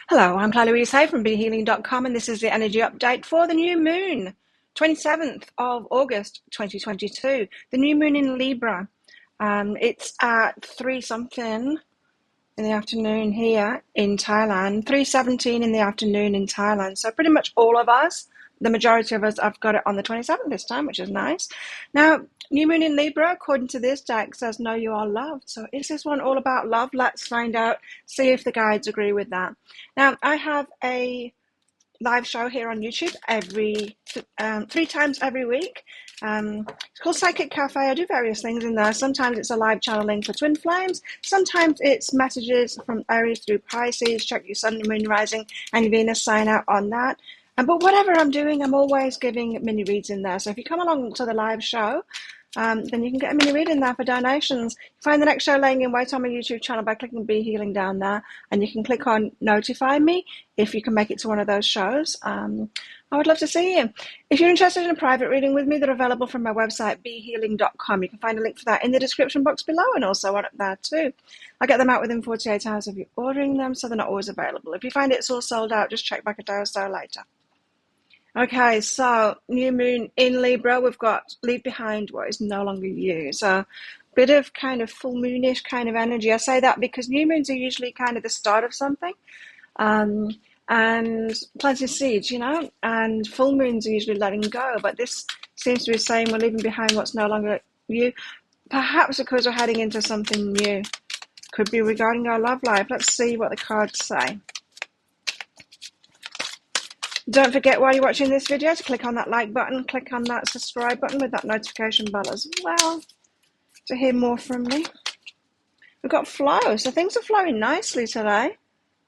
Hello, I'm Claire Louise Hay from BeHealing.com, and this is the energy update for the new moon, 27th of August 2022. The new moon in Libra. It's at 3 something in the afternoon here in Thailand, 3:17 in the afternoon in Thailand. So pretty much all of us, the majority of us, have got it on the 27th this time, which is nice. Now, new moon in Libra, according to this deck, says know you are loved. So is this one all about love? Let's find out, see if the guides agree with that. Now, I have a live show here on YouTube every 3 times every week. It's called Psychic Cafe. I do various things in there. Sometimes it's a live channeling for twin flames. Sometimes it's messages from Aries through Pisces. Check your sun, moon, rising, and Venus sign out on that. But whatever I'm doing, I'm always giving mini reads in there. So if you come along to the live show, then you can get a mini read in there for donations. Find the next show laying in wait on my YouTube channel by clicking Be Healing down there, and you can click on Notify Me if you can make it to one of those shows. I would love to see you. If you're interested in a private reading with me, they're available from my website, behealing.com. You can find a link for that in the description box below and also on up there too. I get them out within 48 hours of you ordering them, so they're not always available. If you find it's all sold out, just check back a day or so later. Okay, so new moon in Libra, we've got leave behind what is no longer you. So bit of kind of full moonish kind of energy. I say that because new moons are usually kind of the start of something. And planting seeds, and full moons are usually letting go. But this seems to be saying we're leaving behind what's no longer you. Perhaps because we're heading into something new. Could be regarding our love life. Let's see what the cards say. Don't forget while you're watching this video to click on that like button, click on that subscribe button with that notification bell as well to hear more from me. We've got flow, so things are flowing nicely today.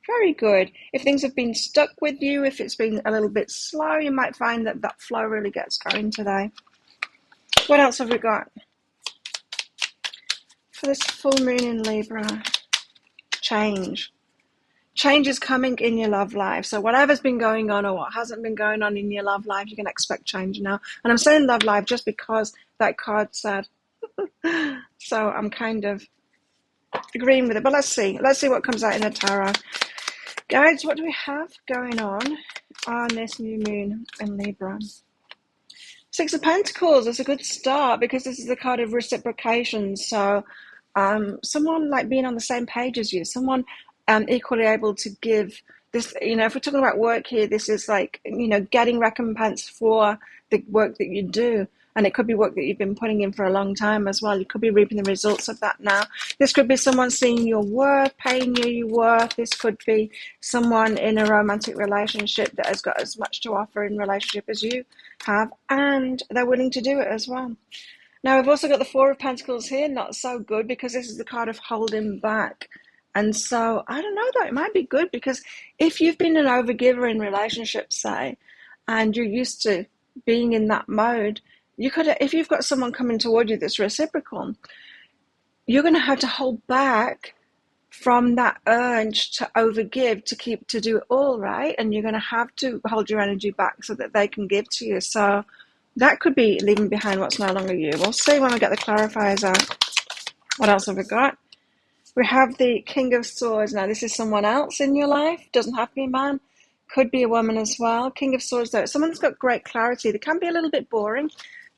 Very good. If things have been stuck with you, if it's been a little bit slow, you might find that that flow really gets going today. What else have we got? For this full moon in Libra, change. Change is coming in your love life. So whatever's been going on or what hasn't been going on in your love life, you can expect change now. And I'm saying love life just because that card said. So I'm kind of agreeing with it. But let's see. Let's see what comes out in the tarot. Guides, what do we have going on this new moon in Libra? Six of Pentacles is a good start because this is the card of reciprocation. So someone like being on the same page as you, someone equally able to give this, if we're talking about work here, this is like, getting recompense for the work that you do. And it could be work that you've been putting in for a long time as well. You could be reaping the results of that now. This could be someone seeing your worth, paying you your worth. This could be someone in a romantic relationship that has got as much to offer in relationship as you have, and they're willing to do it as well. Now, we've also got the Four of Pentacles here. Not so good because this is the card of holding back. And so, I don't know though, it might be good because if you've been an overgiver in relationships, say, and you're used to being in that mode, you could, if you've got someone coming toward you that's reciprocal, you're going to have to hold back from that urge to overgive, to do it all, right? And you're going to have to hold your energy back so that they can give to you. So that could be leaving behind what's no longer you. We'll see when we get the clarifiers out. What else have we got? We have the King of Swords. Now, this is someone else in your life. Doesn't have to be a man. Could be a woman as well. King of Swords, though. Someone that's got great clarity. They can be a little bit boring.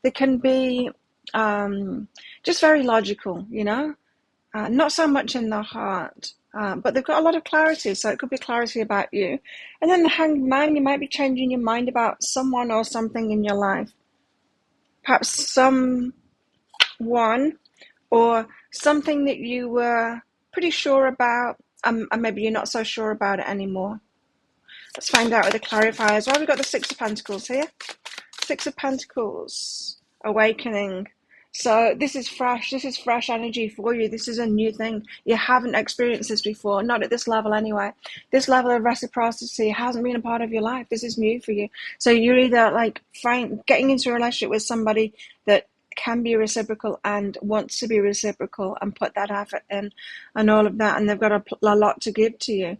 They can be just very logical, not so much in the heart. But they've got a lot of clarity, so it could be clarity about you. And then the Hanged Man, you might be changing your mind about someone or something in your life. Perhaps someone or something that you were pretty sure about, and maybe you're not so sure about it anymore. Let's find out with the clarifiers. Well, we've got the Six of Pentacles here. Six of Pentacles, awakening. So this is fresh energy for you. This is a new thing. You haven't experienced this before, not at this level anyway. This level of reciprocity hasn't been a part of your life. This is new for you. So you're either like getting into a relationship with somebody that can be reciprocal and wants to be reciprocal and put that effort in and all of that, and they've got a lot to give to you,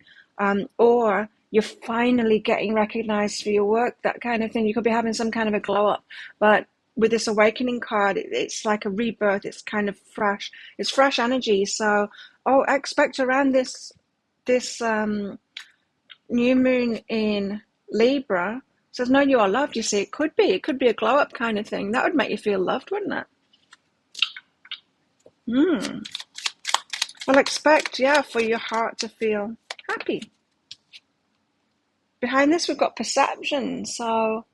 or you're finally getting recognized for your work, that kind of thing. You could be having some kind of a glow up, but with this awakening card, it's like a rebirth. It's kind of fresh. It's fresh energy. So expect around this new moon in Libra says, no, you are loved. You see, it could be a glow up kind of thing. That would make you feel loved, wouldn't it? Well, expect, for your heart to feel happy. Behind this, we've got perception. So,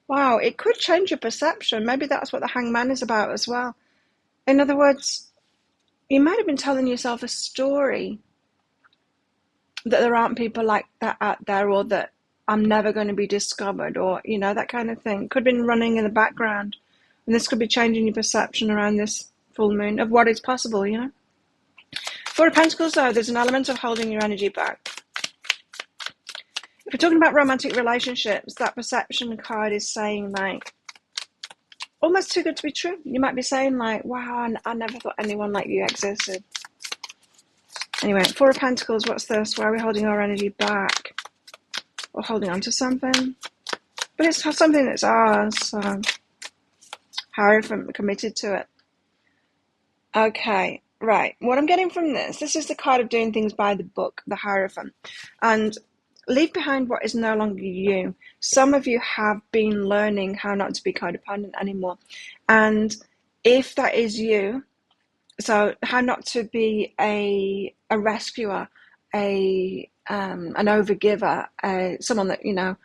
wow, it could change your perception. Maybe that's what the Hangman is about as well. In other words, you might have been telling yourself a story that there aren't people like that out there, or that I'm never going to be discovered, or, that kind of thing. Could have been running in the background. And this could be changing your perception around this full moon of what is possible, Four of Pentacles, though, there's an element of holding your energy back. If we're talking about romantic relationships, that perception card is saying, like, almost too good to be true. You might be saying, like, wow, I never thought anyone like you existed. Anyway, Four of Pentacles, what's this? Why are we holding our energy back? We're holding on to something. But it's something that's ours, so Hierophant, committed to it. Okay, right. What I'm getting from this is the card of doing things by the book, the Hierophant. And leave behind what is no longer you. Some of you have been learning how not to be codependent anymore. And if that is you, so how not to be a rescuer, an overgiver, someone that,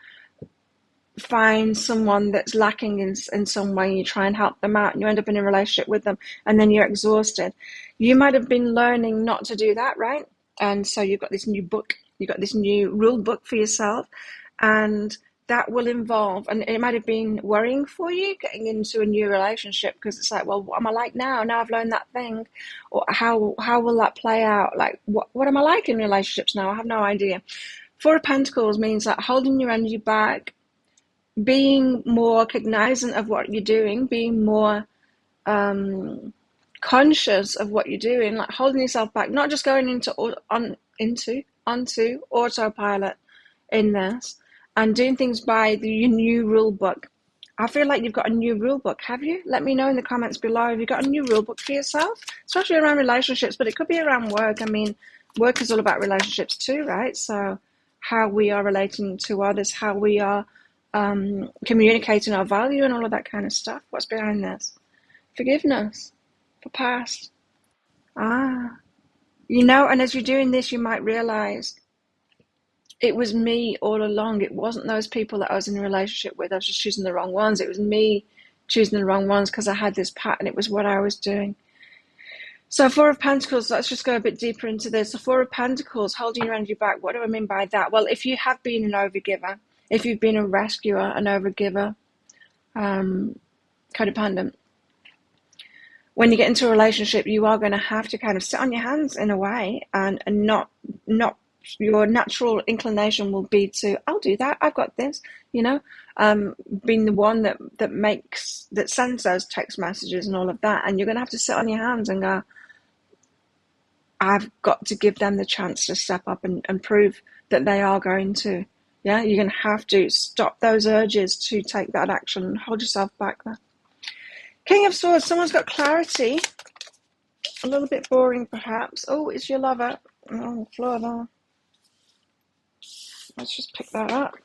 find someone that's lacking in some way, you try and help them out, and you end up in a relationship with them, and then you're exhausted. You might have been learning not to do that, right? And so you've got this new book, you've got this new rule book for yourself, and that will involve, and it might have been worrying for you getting into a new relationship, because it's like, well, what am I like now? Now I've learned that thing, or how will that play out? Like, what am I like in relationships now? I have no idea. Four of Pentacles means like holding your energy back, being more cognizant of what you're doing, being more conscious of what you're doing, like holding yourself back, not just going onto autopilot in this, and doing things by your new rule book. I feel like you've got a new rule book. Have you? Let me know in the comments below. Have you got a new rule book for yourself? Especially around relationships, but it could be around work. I mean, work is all about relationships too, right? So how we are relating to others, how we are communicating our value and all of that kind of stuff. What's behind this? Forgiveness for past. And as you're doing this, you might realize it was me all along. It wasn't those people that I was in a relationship with. I was just choosing the wrong ones. It was me choosing the wrong ones because I had this pattern. It was what I was doing. So Four of Pentacles, let's just go a bit deeper into this. The Four of Pentacles, holding your energy back. What do I mean by that? Well, if you have been an overgiver, if you've been a rescuer, an overgiver, codependent, when you get into a relationship, you are going to have to kind of sit on your hands in a way, and not your natural inclination will be to, I'll do that, I've got this, being the one that sends those text messages and all of that, and you're going to have to sit on your hands and go, I've got to give them the chance to step up and prove that they are going to. Yeah, you're going to have to stop those urges to take that action and hold yourself back there. King of Swords, someone's got clarity. A little bit boring, perhaps. Oh, it's your lover. Oh, floor there. Let's just pick that up.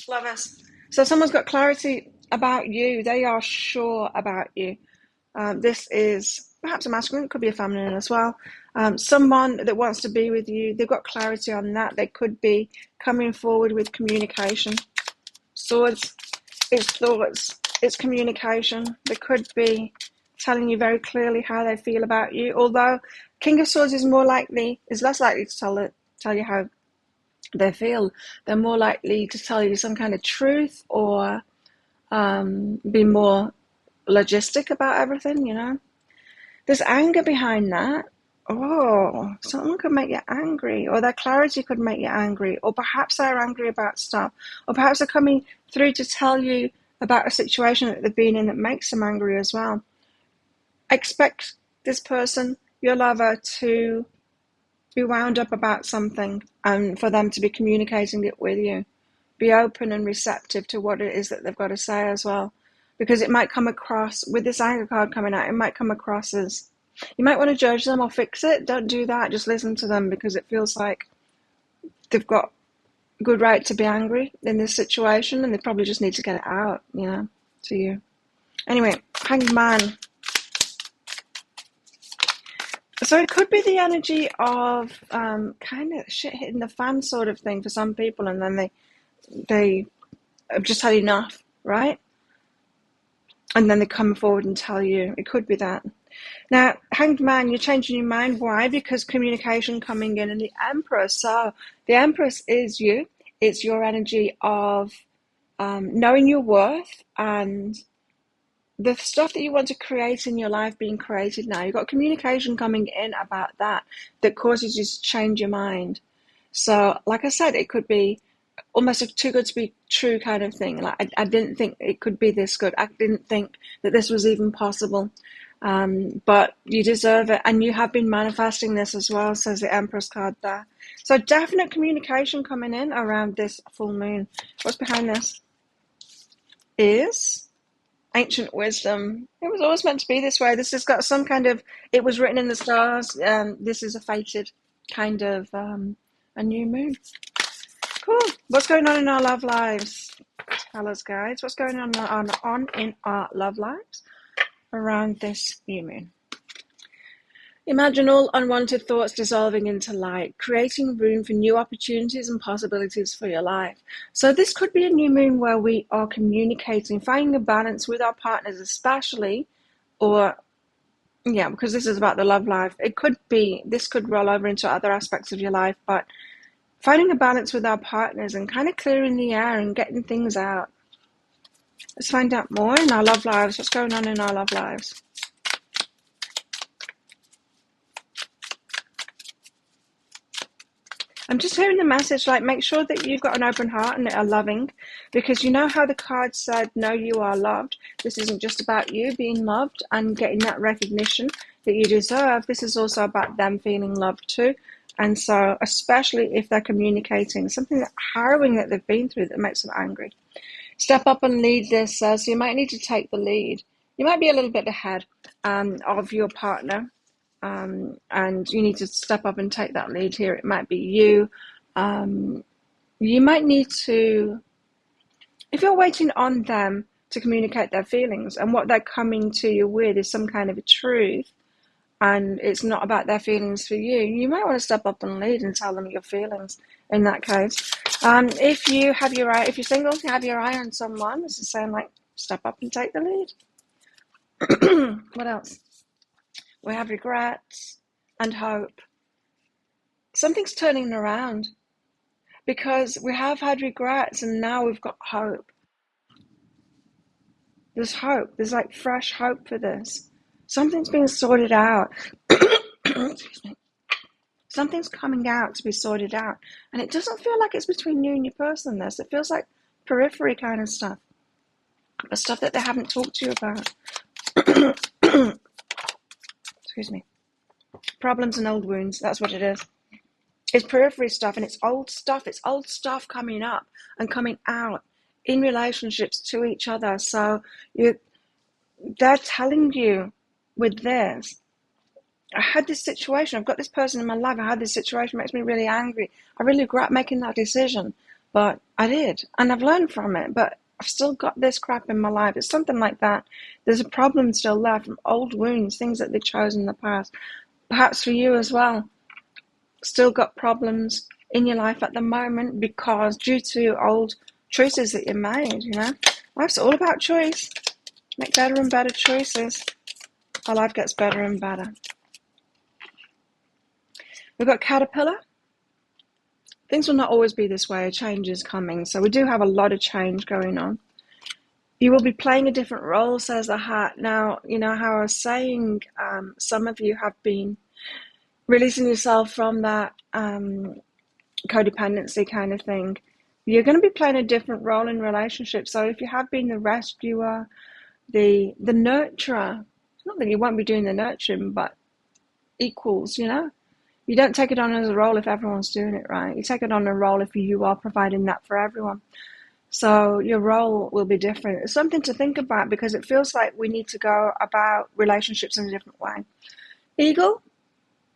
Lovers. So someone's got clarity about you. They are sure about you. This is perhaps a masculine. It could be a feminine as well. Someone that wants to be with you. They've got clarity on that. They could be coming forward with communication. Swords, it's thoughts, it's communication. They could be telling you very clearly how they feel about you. Although King of Swords is less likely to tell you how they feel. They're more likely to tell you some kind of truth, or be more logistic about everything, There's anger behind that. Oh, someone could make you angry, or their clarity could make you angry, or perhaps they're angry about stuff, or perhaps they're coming through to tell you about a situation that they've been in that makes them angry as well. Expect this person, your lover, to be wound up about something, and for them to be communicating it with you. Be open and receptive to what it is that they've got to say as well, because it might come across, with this anger card coming out, it might come across as, you might want to judge them or fix it. Don't do that. Just listen to them, because it feels like they've got good right to be angry in this situation, and they probably just need to get it out, to you. Anyway, Hanged Man. So it could be the energy of kind of shit hitting the fan sort of thing for some people, and then they have just had enough, right? And then they come forward and tell you. It could be that. Now, Hanged Man, you're changing your mind. Why? Because communication coming in, and the Empress. So the Empress is you. It's your energy of knowing your worth and the stuff that you want to create in your life being created now. You've got communication coming in about that causes you to change your mind. So, like I said, it could be almost a too good to be true kind of thing. Like I didn't think it could be this good. I didn't think that this was even possible. But you deserve it, and you have been manifesting this as well, says the Empress card there. So definite communication coming in around this full moon. What's behind this is ancient wisdom. It was always meant to be this way. This has got some kind of, it was written in the stars. This is a fated kind of a new moon. Cool. What's going on in our love lives? Tell us, guys. What's going on in our love lives around this new moon? Imagine all unwanted thoughts dissolving into light, creating room for new opportunities and possibilities for your life. So this could be a new moon where we are communicating, finding a balance with our partners especially, because this is about the love life. This could roll over into other aspects of your life, but finding a balance with our partners and kind of clearing the air and getting things out. Let's find out more in our love lives. What's going on in our love lives? I'm just hearing the message, like, make sure that you've got an open heart and are loving, because you know how the card said, no, you are loved. This isn't just about you being loved and getting that recognition that you deserve. This is also about them feeling loved too. And so, especially if they're communicating something harrowing that they've been through that makes them angry. Step up and lead this. So you might need to take the lead. You might be a little bit ahead of your partner. And you need to step up and take that lead here. It might be you. You might need to, if you're waiting on them to communicate their feelings and what they're coming to you with is some kind of a truth, and it's not about their feelings for you, you might want to step up and lead and tell them your feelings in that case. If you're single, you have your eye on someone, this is saying, like, step up and take the lead. What else? We have regrets and hope. Something's turning around because we have had regrets and now we've got hope. There's hope. There's like fresh hope for this. Something's being sorted out. Excuse me. Something's coming out to be sorted out. And it doesn't feel like it's between you and your person, this. It feels like periphery kind of stuff. The stuff that they haven't talked to you about. Excuse me. Problems and old wounds, that's what it is. It's periphery stuff, and it's old stuff. It's old stuff coming up and coming out in relationships to each other. So they're telling you with this, I had this situation, I've got this person in my life, I had this situation, it makes me really angry. I really regret making that decision, but I did, and I've learned from it, but I've still got this crap in my life. It's something like that. There's a problem still there from old wounds, things that they chose in the past. Perhaps for you as well. Still got problems in your life at the moment because due to old choices that you made, Life's all about choice. Make better and better choices. Our life gets better and better. We've got Caterpillar. Things will not always be this way. A change is coming. So we do have a lot of change going on. You will be playing a different role, says the Hat. Now, you know how I was saying, some of you have been releasing yourself from that codependency kind of thing. You're going to be playing a different role in relationships. So if you have been the rescuer, the nurturer, not that you won't be doing the nurturing, but equals, You don't take it on as a role if everyone's doing it right. You take it on a role if you are providing that for everyone. So your role will be different. It's something to think about because it feels like we need to go about relationships in a different way. Eagle,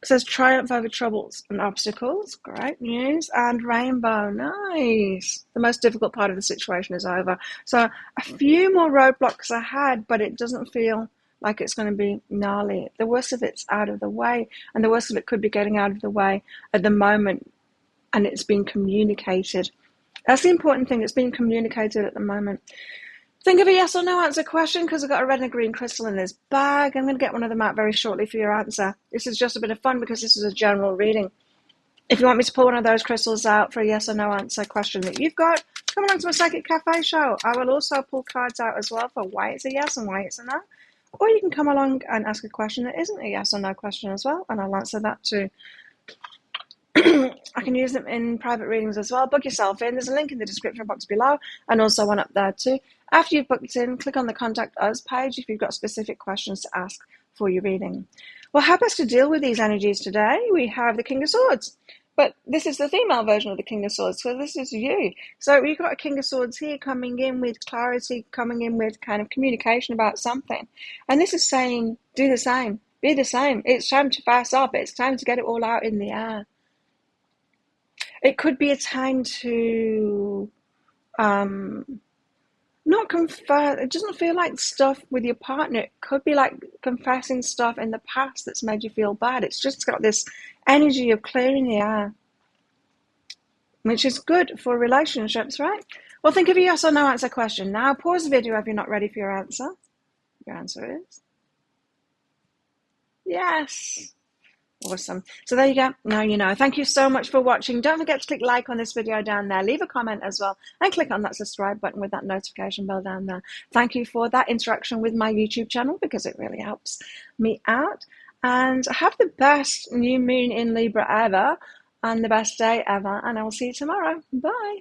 It says triumph over troubles and obstacles. Great news. And rainbow. Nice. The most difficult part of the situation is over. So a few more roadblocks ahead, but it doesn't feel like it's going to be gnarly. The worst of it's out of the way, and the worst of it could be getting out of the way at the moment, and it's being communicated. That's the important thing. It's being communicated at the moment. Think of a yes or no answer question, because I've got a red and a green crystal in this bag. I'm going to get one of them out very shortly for your answer. This is just a bit of fun because this is a general reading. If you want me to pull one of those crystals out for a yes or no answer question that you've got, come along to my Psychic Cafe show. I will also pull cards out as well for why it's a yes and why it's a no. Or you can come along and ask a question that isn't a yes or no question as well, and I'll answer that too. I can use them in private readings as well. Book yourself in. There's a link in the description box below, and also one up there too. After you've booked in, click on the Contact Us page if you've got specific questions to ask for your reading. Well, how best to deal with these energies today? We have the King of Swords, but this is the female version of the King of Swords, so this is you. So you've got a King of Swords here coming in with clarity, coming in with kind of communication about something. And this is saying, do the same, be the same. It's time to fast up. It's time to get it all out in the air. It could be a time to not confess. It doesn't feel like stuff with your partner. It could be like confessing stuff in the past that's made you feel bad. It's just got this energy of clearing the air, which is good for relationships, right? Well, think of a yes or no answer question. Now pause the video if you're not ready for your answer. Your answer is yes. Awesome. So there you go. Now you know. Thank you so much for watching. Don't forget to click like on this video down there. Leave a comment as well. And click on that subscribe button with that notification bell down there. Thank you for that interaction with my YouTube channel because it really helps me out. And have the best new moon in Libra ever and the best day ever. And I will see you tomorrow. Bye.